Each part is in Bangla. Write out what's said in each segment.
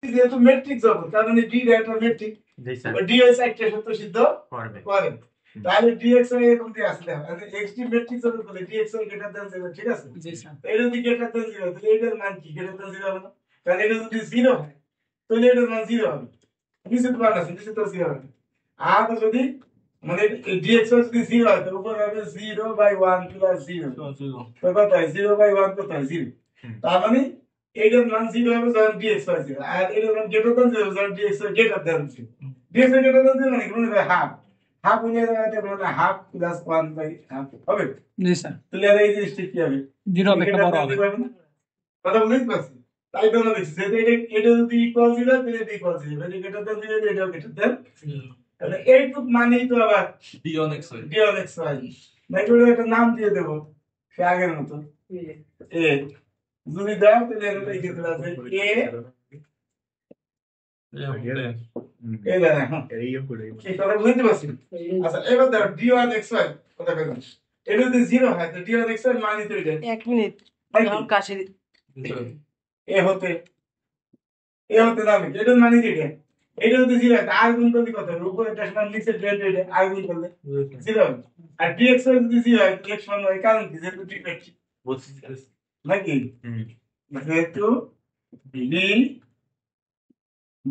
যেহেতু মেট্রিক যখন তার মানে ডি একটা মেট্রিক ডি এর সাইডটা সত্য সিদ্ধ করে তাহলে ডিএক্স ওয়াই এরকম দিয়ে আসলে এক্স ডি মেট্রিক যখন বলে ডিএক্স ওয়াই গ্রেটার দ্যান 0 ঠিক আছে জি স্যার এটা যদি গ্রেটার দ্যান 0 তাহলে এটার মান কি গ্রেটার দ্যান 0 হবে না কারণ এটা যদি 0 হয় তাহলে এটার মান 0 হবে নিচে তো মান আছে নিচে তো 0 হবে আর যদি মানে ডিএক্স ওয়াই যদি 0 হয় তাহলে উপরে হবে 0/1 প্লাস 0 তো কত হয় 0/1 কত হয় 0 তার মানে এটার মান 0 হবে যখন ডিএক্স ওয়াই 0 আর এটার মান গ্রেটার দ্যান 0 যখন dx y greater than 0 dx y greater than 0 মানে কি মানে হাফ হাফ হয়ে যাবে মানে হাফ প্লাস 1/2 হবে জি স্যার তাহলে আর এই জিনিসটা কি হবে 0 হবে একটা বড় হবে কথা বুঝতে পারছি তাই তো আমরা দেখছি যে এটা যদি ইকুয়াল 0 তাহলে এটা ইকুয়াল 0 এটা গ্রেটার দ্যান 0 এটা গ্রেটার দ্যান 0 তাহলে এইটুক মানেই তো আবার d on xy নাকি ওটা একটা নাম দিয়ে দেব সে আগের মতো এ যদি দাও তাহলে এটা লিখে দিতে হবে এ এই দাঁড়া হ্যাঁ এই কথা বুঝতে পারছি আচ্ছা এবার দাও d on xy কথা বলুন এটা যদি 0 হয় তো d on xy মানে তো এটা 1 মিনিট এখন কাশি এ হতে দামি এটা মানে কি এটা যদি 0 হয় আর গুণ করলে কত হবে উপরে একটা সমান নিচে ডেল এটা আর গুণ করলে 0 হবে আর dx যদি 0 হয় x সমান হয় কারণ কি যেহেতু d মেট্রিক নাকি যেহেতু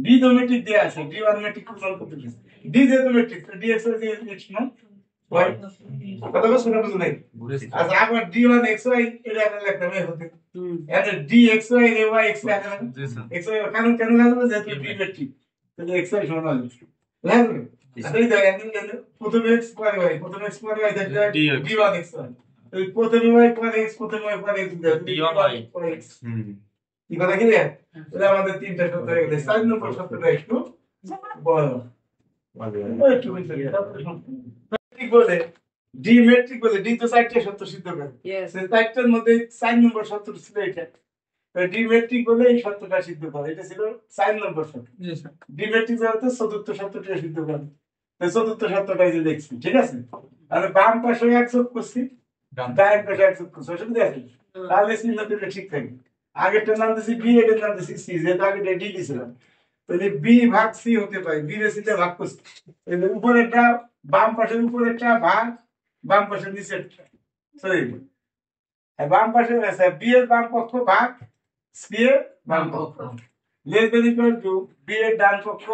d তো মেট্রিক দেয়া আছে d1 মেট্রিক সমান করতে দিছে d যেহেতু মেট্রিক তো dx এর x সমান y কথা বলছ না বুঝো নাই আচ্ছা আবার d1 xy এটা আমরা লিখতে হবে হতে এটা dxy এর y x লেখা না xy কারণ কেন লাগবে যেহেতু d মেট্রিক তাহলে xy সমান হবে লাগবে তাই তো এখন প্রথমে x পরে y প্রথমে x পরে y দেখতে d1 xy এই প্রথমে y পরে x প্রথমে y পরে x d1 পরে x কি কথা কি রে তাহলে আমাদের তিনটা শব্দ হয়ে গেল 4 নম্বর শব্দটা একটু বড় একটু মেট্রিক বলে ডি মেট্রিক বলে ডি তো 4টা শব্দ সিদ্ধ করে সেই 4টার মধ্যে 4 নম্বর শব্দ ছিল এটা ডি মেট্রিক বলে এই শব্দটা সিদ্ধ করে এটা ছিল 4 নম্বর শব্দ জি স্যার ডি মেট্রিক হচ্ছে চতুর্থ শব্দটা সিদ্ধ করে তো চতুর্থ শব্দটা এই যে দেখছি ঠিক আছে আর বাম পাশে এক যোগ করছি ডান পাশে এক যোগ করছি অসুবিধা আছে তাহলে চিহ্নটা ঠিক থাকবে আগেরটার নাম দিছি বি এর নাম দিছি সি যেটা আগে ডি দিছিলাম তাহলে বি ভাগ সি হতে পারে বি এর সাথে ভাগ করছি তাহলে উপরেরটা বাম পাশের উপরেরটা ভাগ বাম পাশের নিচেরটা সরি আর বাম পাশে আছে বি এর বাম পক্ষ ভাগ সি এর বাম পক্ষ less than equal to B এর ডান পক্ষ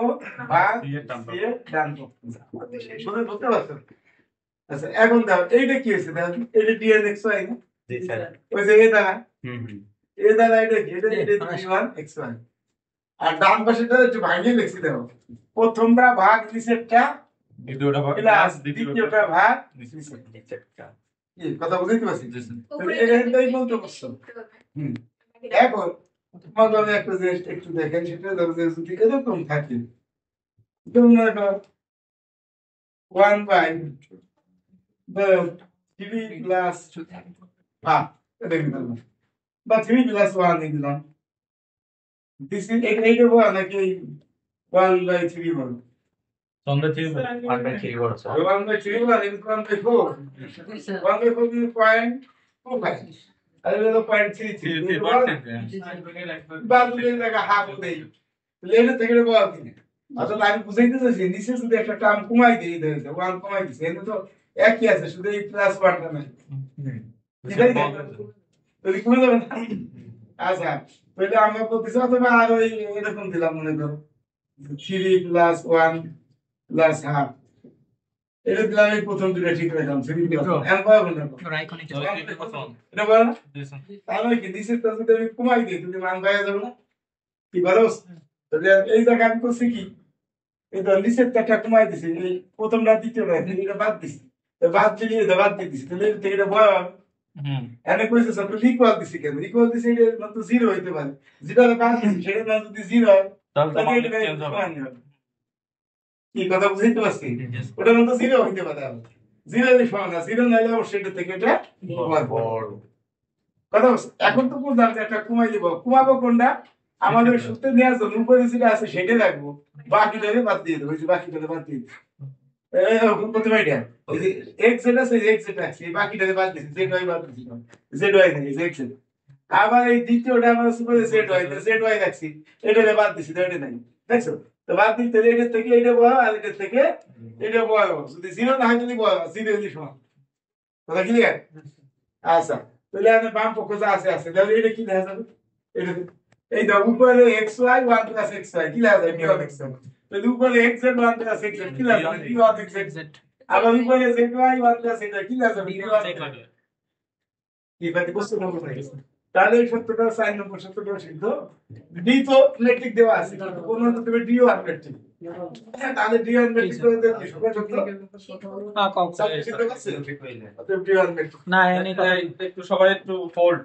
ভাগ সি এর ডান পক্ষ শুনে বুঝতে পারছো আচ্ছা এখন দাও এইটা কি হইছে দাও এটা ডি এর এক্স ওয়াই না জি স্যার ওই যে এটা এ দ্বারা এটা কি এটা d1 x1 আর ডান পাশেটা একটু ভাঙিয়ে লিখছি দাও প্রথমটা ভাগ নিচেরটা দ্বিতীয়টা ভাগ প্লাস দ্বিতীয়টা ভাগ নিচেরটা এই কথা বুঝতে পারছি তাহলে এটাই বলতে পারছো এখন তোমাদের আমি একটা জিনিস একটু দেখেন সেটা হলো যে যদি এরকম থাকে যেমন মনে করো 1 বাই the 3 plus এটা দিলাম বা 3 plus 1 দিলাম this is 8 over নাকি 1/3 বল 1/3 বলছো 1/3 বল এটা 1/4 1/4 is 0.25 আর এটা 0.33 বাদুলের লাগা হাফ দেই লেনে থেকে বল কি আসলে আমি বুঝাইতে চাইছি নিচে যদি একটা টার্ম কমাই দেই দেইছে 1 কমাই দিছে এতে তো একই আছে শুধু এই প্লাস 1টা নাই এটাই তাহলে কমে যাবে না আচ্ছা তাহলে আমরা বলতেছি অথবা আর ওই এরকম দিলাম মনে করো 3 plus 1 plus half এটা দিলাম এই প্রথম দুটো ঠিক রাখলাম 3 plus 1 এম পাবো না এটা বল না তাহলে কি নিচেরটা যদি আমি কমাই দিই তাহলে মান বাইরে যাবে না কি বলো তাহলে এই জায়গা আমি করছি কি এই তো নিচেরটা কমাই দিছি এই প্রথমটা দ্বিতীয়টা এটা বাদ দিছি বাদ দিয়ে এটা বাদ দিয়ে দিছি তাহলে এটা বল এনে কইছে সব ইকুয়াল দিছি কেন ইকুয়াল দিছি এটা মানে 0 হইতে পারে যেটা বাদ দিছি সেটা না যদি 0 হয় তাহলে এটা সমান হবে কি কথা বুঝতে পারছি ওটা মানে 0 হইতে পারে 0 এর সমান না 0 নাইলে অবশ্যই এটা থেকে এটা বড় কথা বুঝছ এখন তো বুঝলাম যে একটা কমাই দিব কমাবো কোনটা আমাদের সূত্রে নেওয়ার জন্য উপরে যেটা আছে সেটা রাখবো বাকিটাকে বাদ দিয়ে দেবো ওই যে বাকিটাকে বাদ দিয়ে প্রথমে এটা ওই যে x যেটা আছে x যেটা আছে বাকিটাকে বাদ দিছি z y বাদ দিছি z y নাই z আবার এই দ্বিতীয়টা আমার সুপারে সেট হয় সেট হয় রাখছি এটা বাদ দিছি তো এটা নাই দেখছো তো বাদ দিতে এটা থেকে এটা বয় আর এটা থেকে এটা বয় যদি জিরো না হয় যদি বয় জিরো যদি সমান কথা ক্লিয়ার আচ্ছা তাহলে আমি বাম পক্ষ যা আছে আছে তাহলে এটা কি দেখা যাবে এটা এই দাও উপরে xy 1 প্লাস xy কি লেখা যায় b1 xy তাহলে উপরে xz 1 প্লাস xz কি লেখা যায় b1 xz আবার উপরে zy 1 প্লাস z কি লেখা যাবে b1 কি বাকি বস্তু নম্বর নাই তাহলে এই সত্যটা সাইন নম্বর সত্যটা সিদ্ধ ডি তো মেট্রিক দেওয়া আছে কিন্তু কোন না তুমি ডিও আর মেট্রিক তাহলে ডি আর মেট্রিক করে দেন সবাই সত্য হ্যাঁ, কম। সব সিদ্ধ করছে অতএব ডি আর মেট্রিক না, এনে একটু সবাই একটু ফোল্ড